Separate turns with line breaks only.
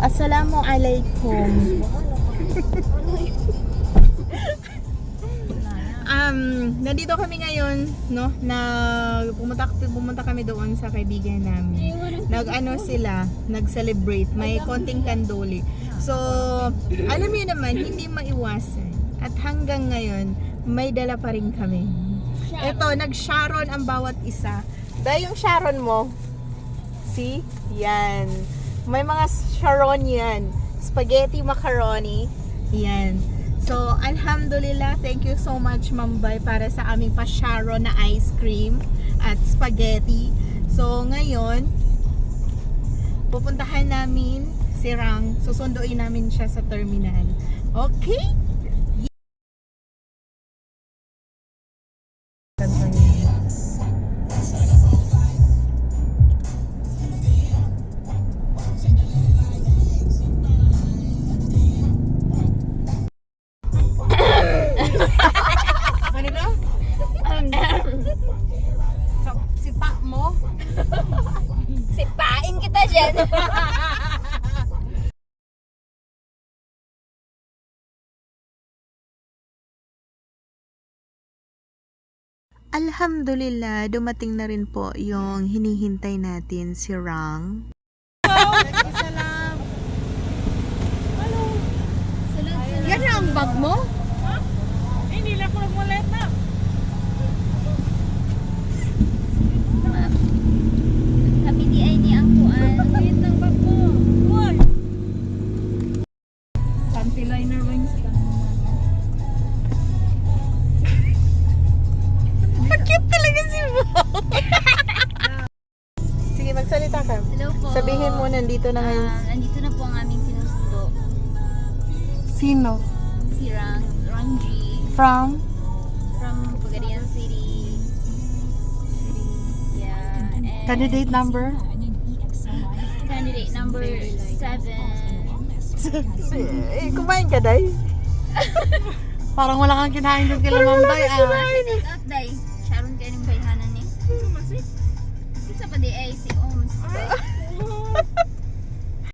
Assalamualaikum. Nandito kami ngayon, no? Pumunta kami doon sa kaibigan namin. Nag-celebrate. May konting kandoli. So, alam niyo naman, hindi maiwasan. At hanggang ngayon, may dala pa rin kami. Ito, nag-sharon ang bawat isa. Dahil yung sharon mo, see? Yan. May mga sharon yan. Spaghetti macaroni. Yan. So, alhamdulillah, thank you so much, Mambay, para sa aming pa-sharon na ice cream at spaghetti. So, ngayon, pupuntahan namin si Rang. Susunduin namin siya sa terminal. Okay? Sipa mo?
Sipain kita dyan.
Alhamdulillah, dumating na rin po yung hinihintay natin, si Rang.
Yan na ang bag mo?
Hindi lang ko nagmulit na.
Kami di ay ni ang kuan.
Liit ng bag mo. Uy! Panty liner wings ka.
Cute talaga si Bo. Sige, magsalita ka.
Hello po.
Sabihin mo, nandito na ngayon.
Nandito na po ang aming sinusundo.
Sino?
Si Rangji.
From?
From Pagadian City. Yeah. And
Candidate number?
Candidate number 7.
Kumain ka, Day? Parang wala kang kinain doon kila Mambay.